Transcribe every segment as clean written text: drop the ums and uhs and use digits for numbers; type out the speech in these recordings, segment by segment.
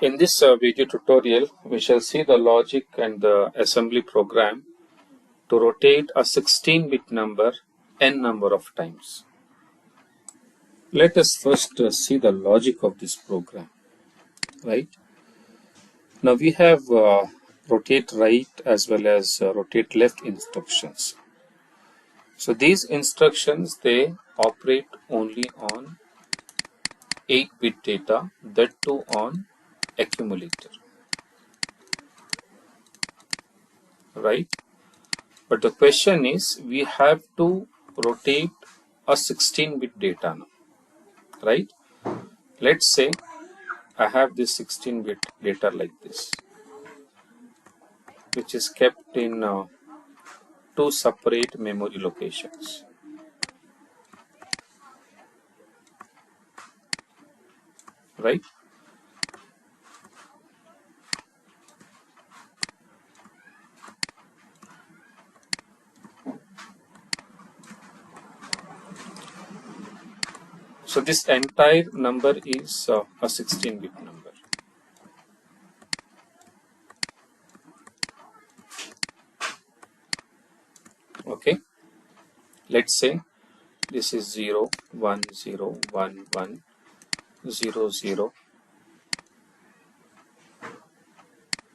In this video tutorial, we shall see the logic and the assembly program to rotate a 16-bit number n number of times. Let us first see the logic of this program, right? Now we have rotate right as well as rotate left instructions. So these instructions, they operate only on 8-bit data, that too on accumulator, right? But the question is, we have to rotate a 16-bit data now, right? Let's say I have this 16-bit data like this, which is kept in two separate memory locations, right? So this entire number is a 16-bit number. Okay, let's say this is 0, 1, 0, 1, 1, 0, 0,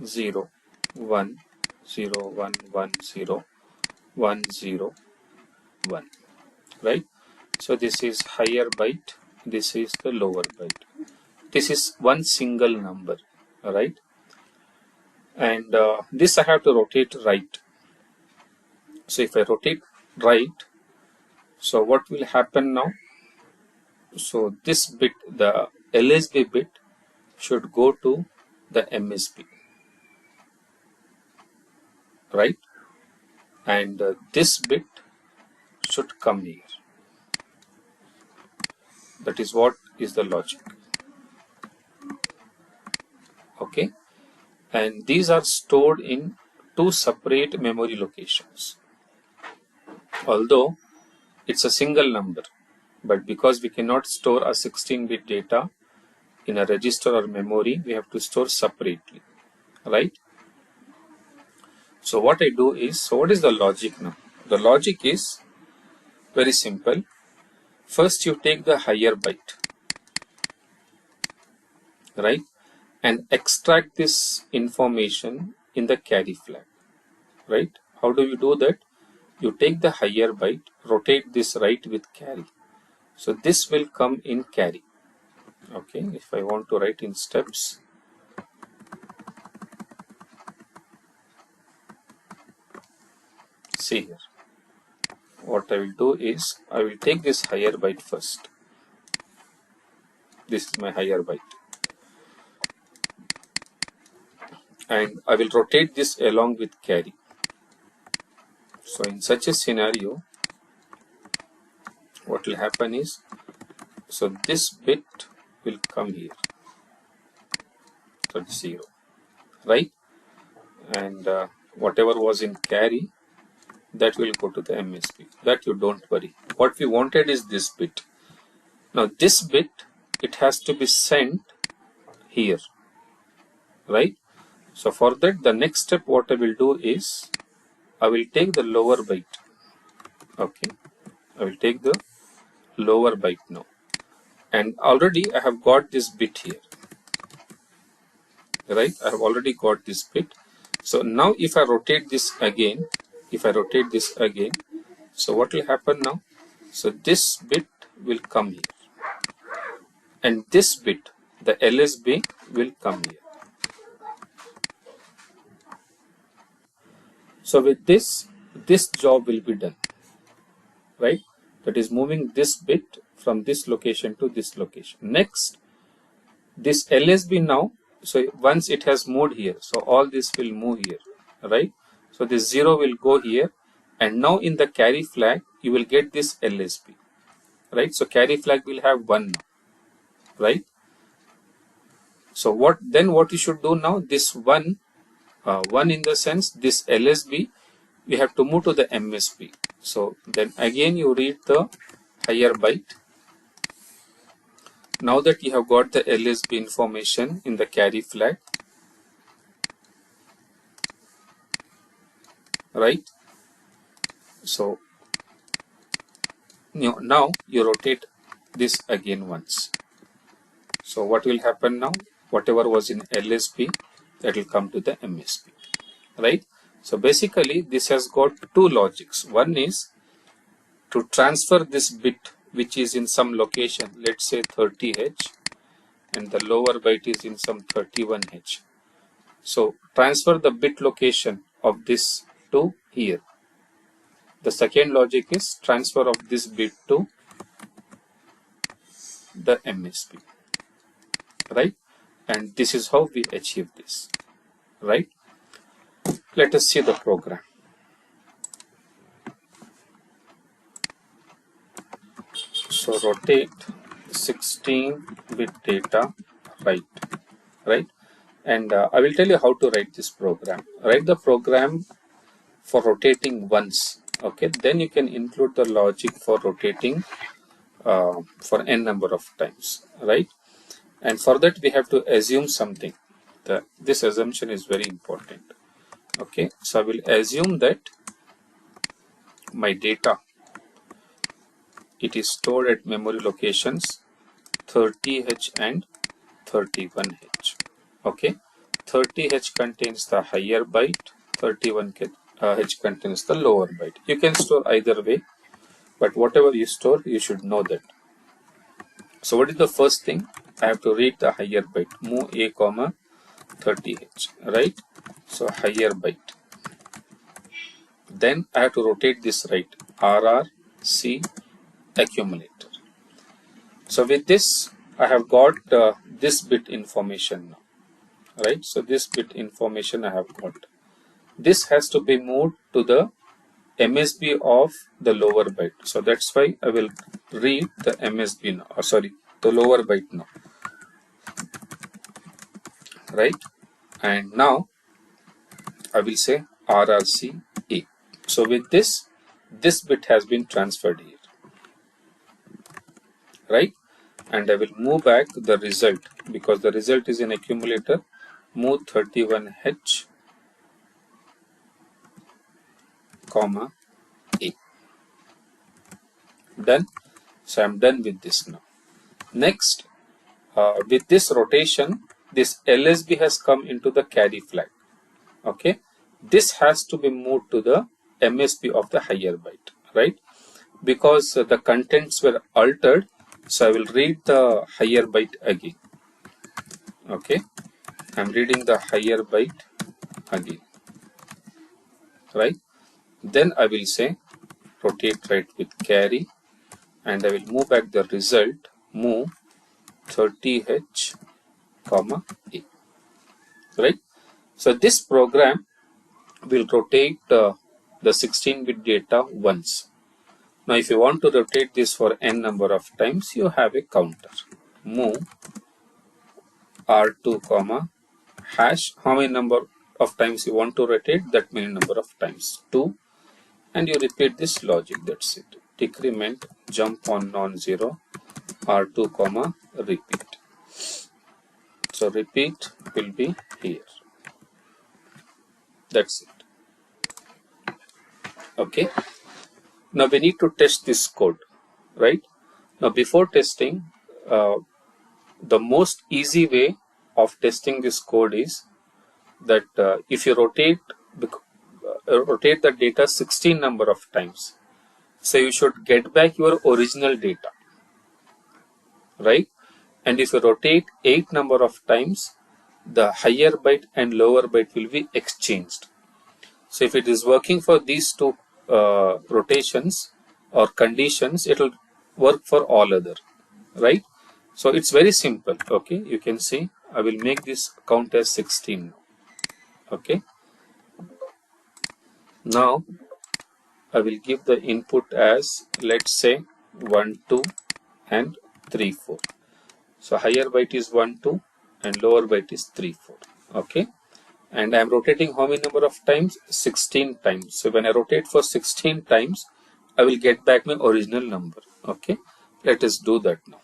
0, 1, 0, 1, 1, 0, 1, 0, 1, right? So this is higher byte, this is the lower byte. This is one single number, right? And this I have to rotate right. So if I rotate right, so what will happen now? So this bit, the LSB bit, should go to the MSB, right? And this bit should come here. That is what is the logic. Okay, and these are stored in two separate memory locations. Although it's a single number, but because we cannot store a 16-bit data in a register or memory, we have to store separately, right? So what I do is, so what is the logic now? The logic is very simple. First you take the higher byte, right, and extract this information in the carry flag, right? How do you do that? You take the higher byte, rotate this right with carry. So this will come in carry. Okay, if I want to write in steps, see here. What I will do is, I will take this higher byte first. This is my higher byte. And I will rotate this along with carry. So in such a scenario, what will happen is, so this bit will come here, so 0, right? And whatever was in carry, that will go to the MSB. That you don't worry. What we wanted is this bit. Now this bit, it has to be sent here, right? So for that, the next step what I will do is, I will take the lower byte. Okay, I will take the lower byte now. And already I have got this bit here, right? I have already got this bit. So now if I rotate this again, so what will happen now? So this bit will come here. And this bit, the LSB, will come here. So with this job will be done, right? That is moving this bit from this location to this location. Next, this LSB now, so once it has moved here, so all this will move here, right? So this 0 will go here, and now in the carry flag, you will get this LSB, right? So carry flag will have 1 now, right? So what you should do now, this 1 in the sense, this LSB, we have to move to the MSB. So then again you read the higher byte. Now that you have got the LSB information in the carry flag, right? So now you rotate this again once. So what will happen now? Whatever was in LSB, that will come to the MSB, right? So basically this has got two logics. One is to transfer this bit which is in some location, let's say 30H, and the lower byte is in some 31H. So transfer the bit location of this to here. The second logic is transfer of this bit to the MSB, right? And this is how we achieve this, right? Let us see the program. So rotate 16-bit data right? And I will tell you how to write this program. Write the program for rotating once, okay? Then you can include the logic for rotating for n number of times, right? And for that we have to assume something. This assumption is very important, okay? So I will assume that my data, it is stored at memory locations 30H and 31H, okay? 30H contains the higher byte, 31H contains the lower byte. You can store either way, but whatever you store, you should know that. So what is the first thing? I have to read the higher byte, move A comma 30H, right? So higher byte. Then I have to rotate this right, RRC accumulator. So with this, I have got this bit information now, right? So this bit information I have got. This has to be moved to the MSB of the lower byte. So that's why I will read the MSB now, or sorry, the lower byte now, right? And now I will say RRC A. So with this bit has been transferred here, right? And I will move back the result because the result is an accumulator. Move 31H comma A. Done. So I'm done with this now. Next, with this rotation, this LSB has come into the carry flag. Okay, this has to be moved to the MSB of the higher byte, right? Because the contents were altered, so I will read the higher byte again. Okay, I'm reading the higher byte again, right? Then I will say rotate right with carry, and I will move back the result, move 30H comma A, right? So this program will rotate the 16-bit data once. Now if you want to rotate this for n number of times, you have a counter. Move R2 comma hash, how many number of times you want to rotate, that many number of times, 2, and you repeat this logic, that's it. Decrement, jump on non-zero, R2 comma repeat. So repeat will be here. That's it. Okay. Now we need to test this code, right? Now before testing, the most easy way of testing this code is that if you rotate the data 16 number of times, so you should get back your original data, right? And if you rotate 8 number of times, the higher byte and lower byte will be exchanged. So if it is working for these two rotations or conditions, it will work for all other, right? So it's very simple. Okay, you can see I will make this count as 16 now. Okay, now I will give the input as, let's say, 1 2 and 3 4. So higher byte is 1 2 and lower byte is 3 4. Okay, and I am rotating how many number of times? 16 times. So when I rotate for 16 times, I will get back my original number. Okay, let us do that now.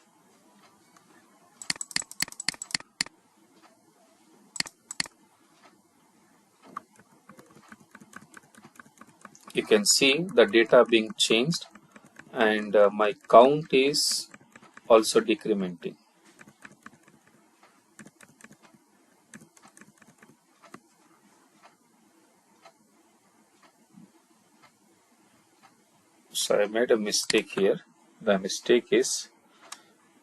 you can see the data being changed, and my count is also decrementing. So I made a mistake here. The mistake is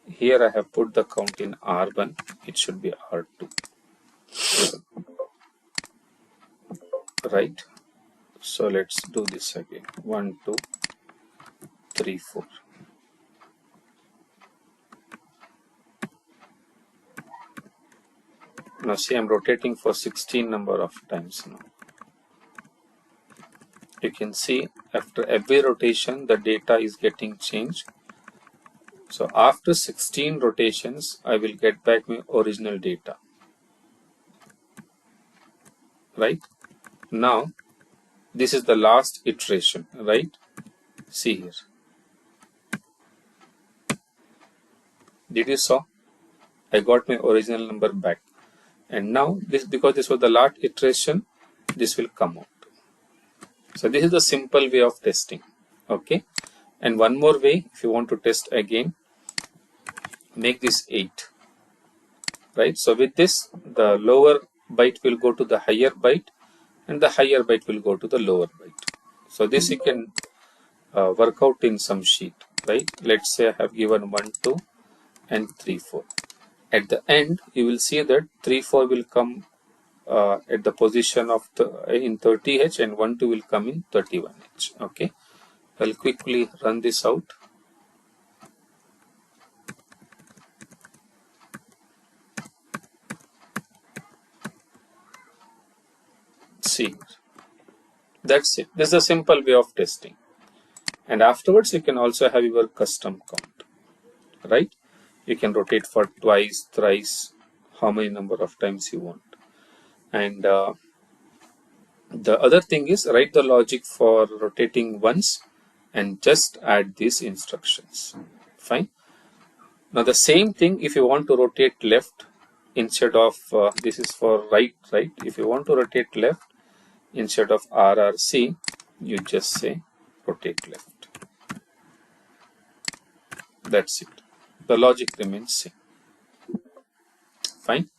here I have put the count in R1, it should be R2, right? So let's do this again. 1, 2, 3, 4. Now see, I'm rotating for 16 number of times now. You can see after every rotation the data is getting changed. So after 16 rotations I will get back my original data, right? Now this is the last iteration, right? See here. Did you saw? I got my original number back. And now this, because this was the last iteration, this will come out. So this is the simple way of testing. Okay. And one more way, if you want to test again, make this 8. Right. So with this, the lower byte will go to the higher byte, and the higher byte will go to the lower byte. So this you can work out in some sheet. Right. Let's say I have given 1, 2, and 3, 4. At the end, you will see that 3, 4 will come at the position of in 30H, and 1, 2 will come in 31H. Okay. I'll quickly run this out. See, that's it. This is a simple way of testing. And afterwards, you can also have your custom count, right? You can rotate for twice, thrice, how many number of times you want. And the other thing is, write the logic for rotating once and just add these instructions. Fine. Now the same thing, if you want to rotate left instead of this is for right, right? If you want to rotate left instead of RRC, you just say rotate left. That's it. The logic remains same. Fine.